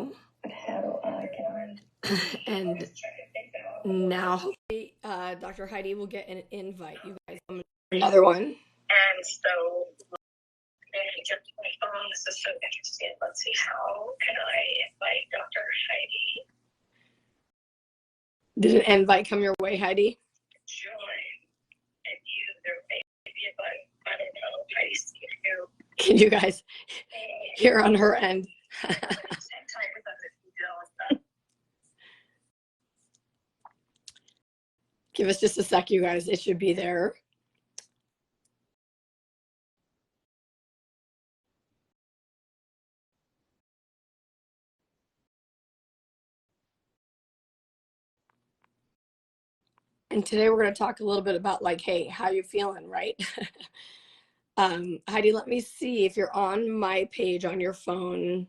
video. How do I get on? And now hopefully Dr. Heidi will get an invite. You guys, another one. And so I jumped to my phone. This is so interesting. Let's see, how can I invite Dr. Heidi? Did an invite come your way, Heidi? Join. And you, there may be a button. I don't know. Heidi, see you. Can you guys hear on her end? Give us just a sec, you guys. It should be there. And today we're going to talk a little bit about like, hey, how you feeling, right? Heidi, let me see if you're on my page on your phone.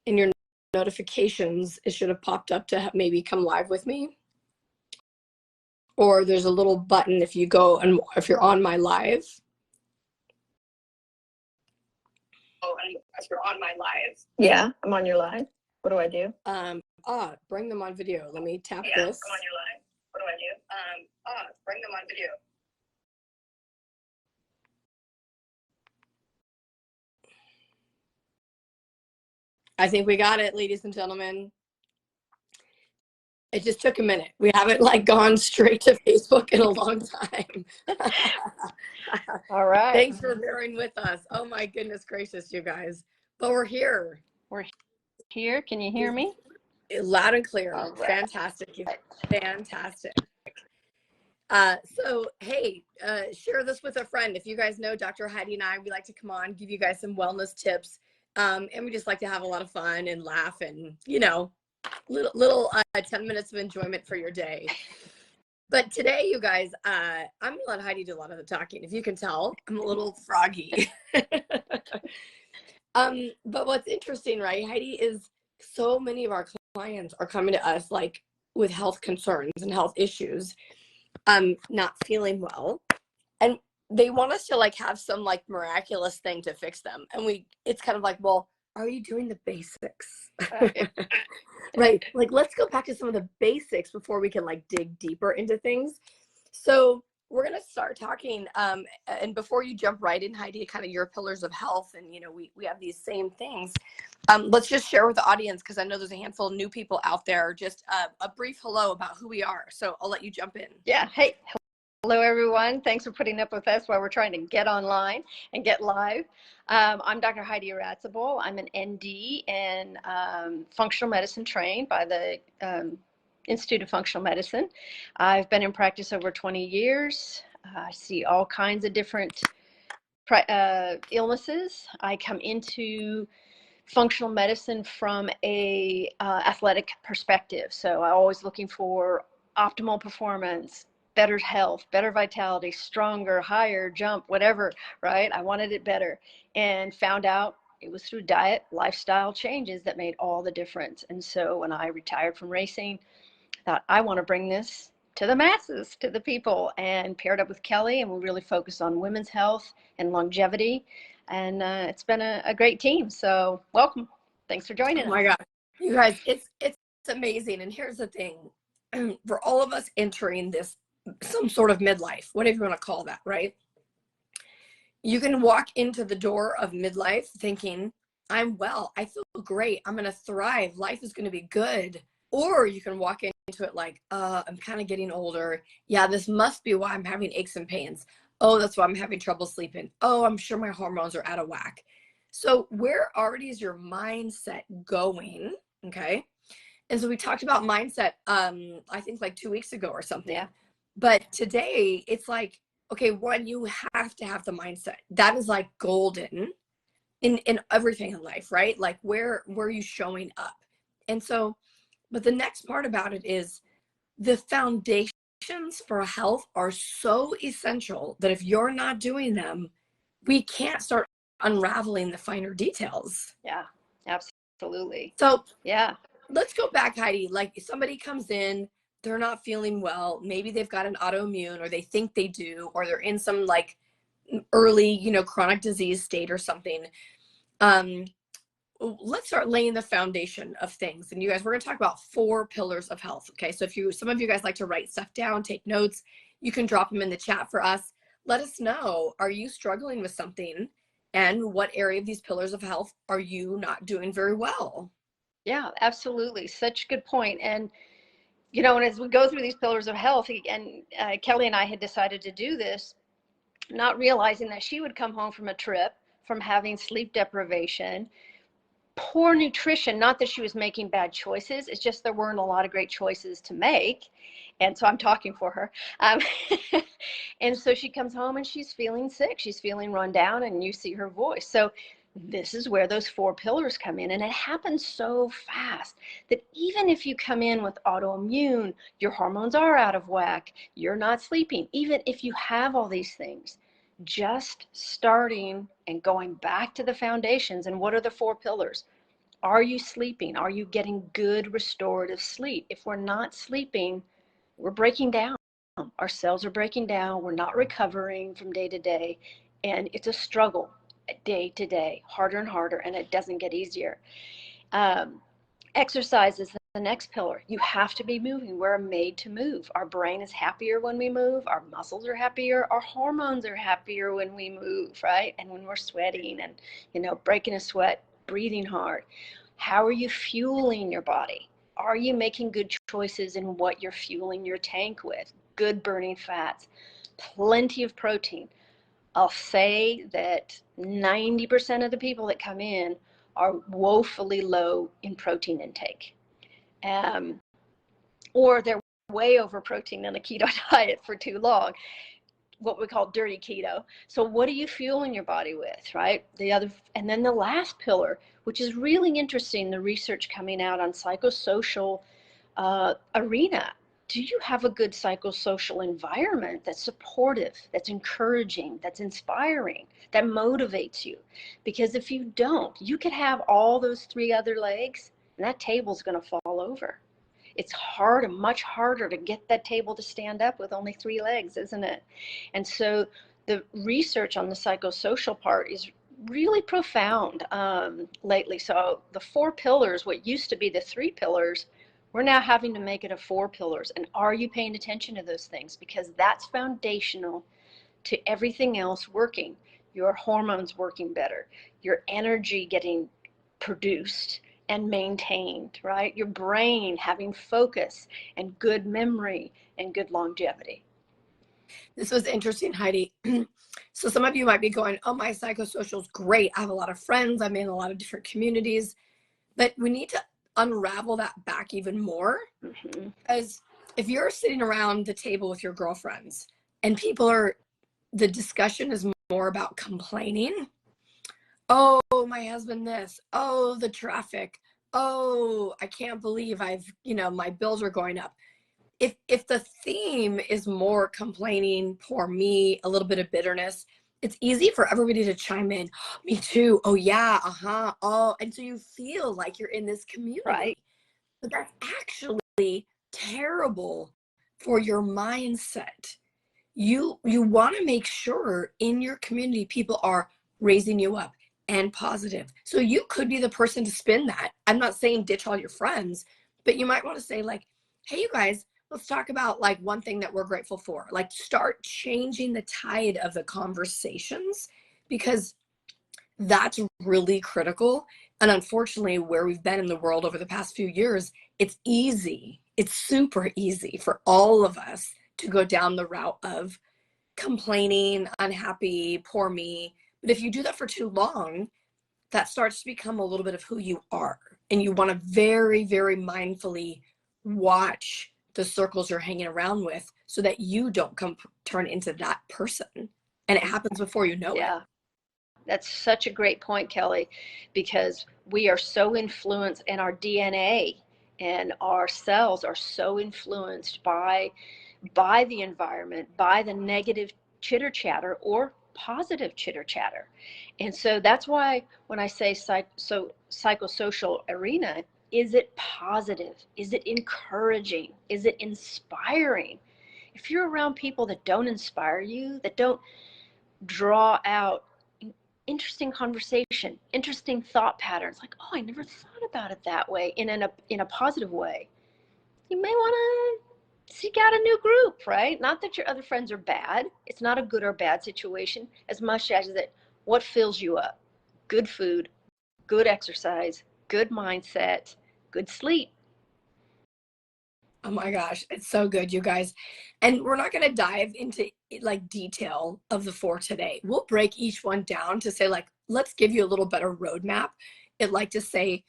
In your notifications, it should have popped up to maybe come live with me. Or there's a little button if you go and if you're on my live. Oh, and if you're on my live. Yeah, I'm on your live. What do I do? Bring them on video. Let me tap this. I'm on your live. What do I do? Bring them on video. I think we got it, ladies and gentlemen. It just took a minute. We haven't like gone straight to Facebook in a long time. All right. Thanks for bearing with us. Oh my goodness gracious, you guys. But we're here. We're here. Can you hear me? Loud and clear. Right. Fantastic. Fantastic. So, hey, share this with a friend. If you guys know Dr. Heidi and I, we like to come on, give you guys some wellness tips. And we just like to have a lot of fun and laugh and, you know, little 10 minutes of enjoyment for your day. But today, you guys, I'm going to let Heidi do a lot of the talking. If you can tell, I'm a little froggy. But what's interesting, right, Heidi, is so many of our clients are coming to us like with health concerns and health issues, not feeling well. And they want us to like have some like miraculous thing to fix them. And it's kind of like, well, are you doing the basics? Right. Like, let's go back to some of the basics before we can like dig deeper into things. So we're going to start talking. And before you jump right in, Heidi, kind of your pillars of health. And, you know, we have these same things. Let's just share with the audience, because I know there's a handful of new people out there, just a brief hello about who we are. So I'll let you jump in. Yeah. Hey. Hello, everyone. Thanks for putting up with us while we're trying to get online and get live. I'm Dr. Heidi Ratzable. I'm an ND in functional medicine trained by the Institute of Functional Medicine. I've been in practice over 20 years. I see all kinds of different illnesses. I come into functional medicine from a athletic perspective. So I'm always looking for optimal performance, better health, better vitality, stronger, higher, jump, whatever, right? I wanted it better, and found out it was through diet, lifestyle changes that made all the difference. And so when I retired from racing, I thought, I want to bring this to the masses, to the people, and paired up with Kellie, and we really focus on women's health and longevity. And it's been a great team. So welcome. Thanks for joining us. Oh my God. You guys, it's amazing. And here's the thing. For all of us entering this, some sort of midlife, whatever you want to call that, right? You can walk into the door of midlife thinking, I'm well, I feel great, I'm going to thrive, life is going to be good. Or you can walk into it like, I'm kind of getting older. Yeah, this must be why I'm having aches and pains. Oh, that's why I'm having trouble sleeping. Oh, I'm sure my hormones are out of whack. So where already is your mindset going? Okay. And so we talked about mindset, I think like 2 weeks ago or something. Yeah. But today it's like, okay, one, you have to have the mindset. That is like golden in everything in life, right? Like where are you showing up? And so, but the next part about it is the foundations for health are so essential that if you're not doing them, we can't start unraveling the finer details. Yeah, absolutely. So yeah, let's go back, Heidi. Like if somebody comes in, they're not feeling well, maybe they've got an autoimmune, or they think they do, or they're in some like early, you know, chronic disease state or something. let's start laying the foundation of things. And you guys, we're going to talk about 4 pillars of health. Okay. So if some of you guys like to write stuff down, take notes, you can drop them in the chat for us. Let us know, are you struggling with something? And what area of these pillars of health are you not doing very well? Yeah, absolutely. Such a good point. And, you know, and as we go through these pillars of health, and Kellie and I had decided to do this, not realizing that she would come home from a trip, from having sleep deprivation, poor nutrition. Not that she was making bad choices, it's just there weren't a lot of great choices to make. And so I'm talking for her. And so she comes home and she's feeling sick, she's feeling run down, and you see her voice. So this is where those 4 pillars come in. And it happens so fast that even if you come in with autoimmune, your hormones are out of whack, you're not sleeping, even if you have all these things, just starting and going back to the foundations. And what are the 4 pillars? Are you sleeping? Are you getting good restorative sleep? If we're not sleeping, we're breaking down. Our cells are breaking down. We're not recovering from day to day. And it's a struggle day to day, harder and harder, and it doesn't get easier. Exercise is the next pillar. You have to be moving. We're made to move. Our brain is happier when we move. Our muscles are happier. Our hormones are happier when we move, right? And when we're sweating and, you know, breaking a sweat, breathing hard. How are you fueling your body? Are you making good choices in what you're fueling your tank with? Good burning fats, plenty of protein. I'll say that 90% of the people that come in are woefully low in protein intake. Or they're way over protein in a keto diet for too long, what we call dirty keto. So what are you fueling your body with, right? And then the last pillar, which is really interesting, the research coming out on psychosocial arena. Do you have a good psychosocial environment that's supportive, that's encouraging, that's inspiring, that motivates you? Because if you don't, you could have all those 3 other legs and that table's going to fall over. It's hard, much harder to get that table to stand up with only 3 legs, isn't it? And so the research on the psychosocial part is really profound lately. So the 4 pillars, what used to be the 3 pillars, we're now having to make it a 4 pillars. And are you paying attention to those things? Because that's foundational to everything else working. Your hormones working better, your energy getting produced and maintained, right? Your brain having focus and good memory and good longevity. This was interesting, Heidi. So some of you might be going, oh, my psychosocial is great. I have a lot of friends. I'm in a lot of different communities. But we need to unravel that back even more. Because if you're sitting around the table with your girlfriends and the discussion is more about complaining. Oh, my husband this. Oh, the traffic. Oh, I can't believe my bills are going up. If the theme is more complaining, poor me, a little bit of bitterness, it's easy for everybody to chime in. Oh, me too. Oh yeah. Uh-huh. Oh, and so you feel like you're in this community. Right. But that's actually terrible for your mindset. You want to make sure in your community people are raising you up and positive. So you could be the person to spin that. I'm not saying ditch all your friends, but you might want to say like, hey, you guys, let's talk about like one thing that we're grateful for. Like start changing the tide of the conversations, because that's really critical. And unfortunately, where we've been in the world over the past few years, it's super easy for all of us to go down the route of complaining, unhappy, poor me. But if you do that for too long, that starts to become a little bit of who you are. And you want to very, very mindfully watch the circles you're hanging around with so that you don't turn into that person. And it happens before you know it. That's such a great point, Kellie, because we are so influenced, and our DNA and our cells are so influenced by the environment, by the negative chitter chatter or positive chitter chatter. And so that's why when I say psychosocial arena, is it positive? Is it encouraging? Is it inspiring? If you're around people that don't inspire you, that don't draw out interesting conversation, interesting thought patterns. Like, oh, I never thought about it that way in a positive way. You may want to seek out a new group, right? Not that your other friends are bad. It's not a good or bad situation as much as that what fills you up. Good food, good exercise, good mindset, good sleep. Oh my gosh, it's so good, you guys. And we're not going to dive into like detail of the 4 today. We'll break each one down to say like, let's give you a little better roadmap. It like to say,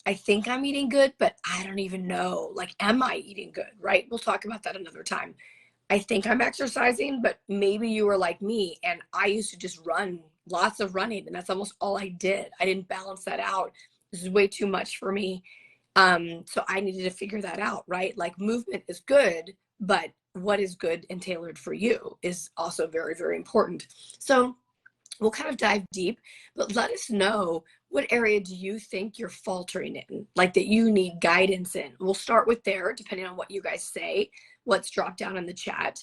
I think I'm eating good, but I don't even know. Like, am I eating good, right? We'll talk about that another time. I think I'm exercising, but maybe you were like me and I used to just run, lots of running, and that's almost all I did. I didn't balance that out. This is way too much for me. So I needed to figure that out, right? Like movement is good, but what is good and tailored for you is also very, very important. So we'll kind of dive deep, but let us know, what area do you think you're faltering in, like that you need guidance in? We'll start with there, depending on what you guys say, what's dropped down in the chat.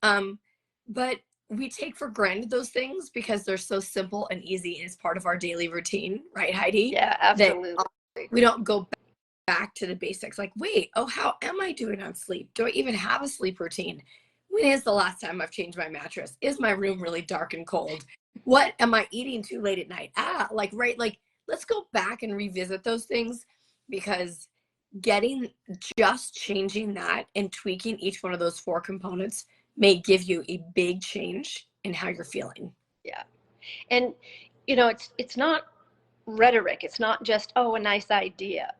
But we take for granted those things because they're so simple and easy and it's part of our daily routine, right, Heidi? Yeah, absolutely. That we don't go back to the basics. Like, wait, oh, how am I doing on sleep? Do I even have a sleep routine? When is the last time I've changed my mattress? Is my room really dark and cold? What am I eating too late at night? Like, right, like, let's go back and revisit those things, because just changing that and tweaking each one of those 4 components may give you a big change in how you're feeling. Yeah. And, you know, it's not rhetoric. It's not just, oh, a nice idea.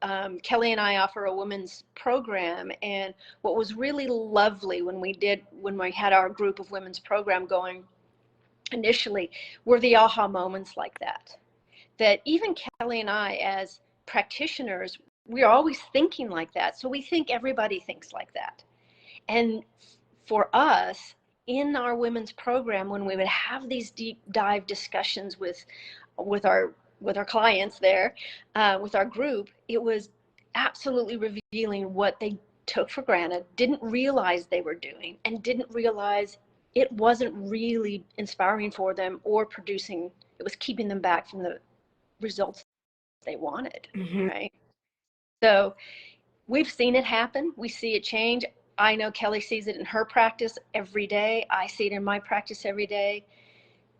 Kellie and I offer a women's program, and what was really lovely when we had our group of women's program going initially were the aha moments like that even Kellie and I as practitioners, we're always thinking like that. So we think everybody thinks like that. And for us in our women's program, when we would have these deep dive discussions with our clients there, with our group, it was absolutely revealing what they took for granted, didn't realize they were doing, and didn't realize it wasn't really inspiring for them or producing, it was keeping them back from the results they wanted, right? So we've seen it happen. We see it change. I know Kellie sees it in her practice every day. I see it in my practice every day.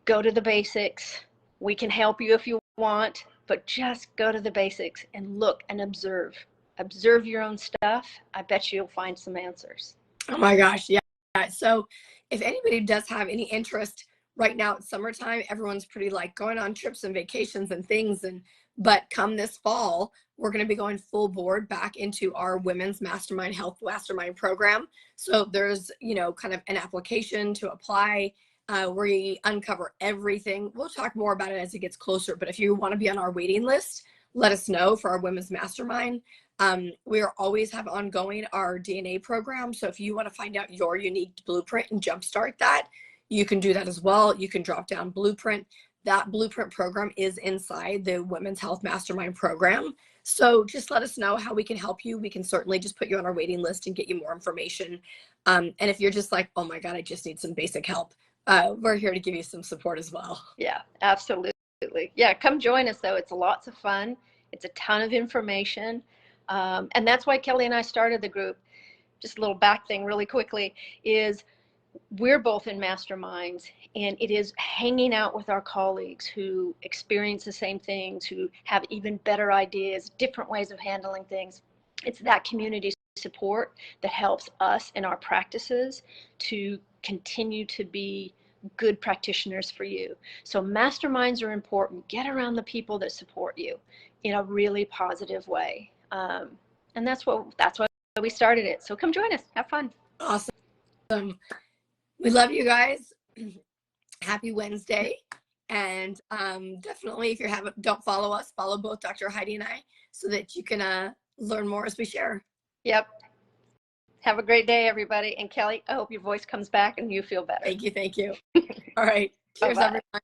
Go to the basics. We can help you if you want, but just go to the basics and look and observe. Observe your own stuff. I bet you'll find some answers. Oh my gosh, yeah. So if anybody does have any interest, right now it's summertime, everyone's pretty like going on trips and vacations and things, but come this fall, we're going to be going full board back into our women's mastermind, health mastermind program. So there's, kind of an application to apply. We uncover everything. We'll talk more about it as it gets closer, but if you want to be on our waiting list, let us know for our women's mastermind. We always have ongoing our DNA program. So if you want to find out your unique blueprint and jumpstart that, you can do that as well. You can drop down blueprint. That blueprint program is inside the Women's Health Mastermind program. So just let us know how we can help you. We can certainly just put you on our waiting list and get you more information. And if you're just like, oh my God, I just need some basic help, we're here to give you some support as well. Yeah, absolutely. Yeah, come join us though. It's lots of fun. It's a ton of information. And that's why Kellie and I started the group. Just a little back thing really quickly is we're both in masterminds, and it is hanging out with our colleagues who experience the same things, who have even better ideas, different ways of handling things. It's that community support that helps us in our practices to continue to be good practitioners for you. So masterminds are important. Get around the people that support you in a really positive way. And that's why we started it. So come join us. Have fun. Awesome. We love you guys. Happy Wednesday. And definitely, if you don't follow us, follow both Dr. Heidi and I so that you can learn more as we share. Yep. Have a great day, everybody. And Kellie, I hope your voice comes back and you feel better. Thank you. All right. Cheers, Bye-bye. everyone.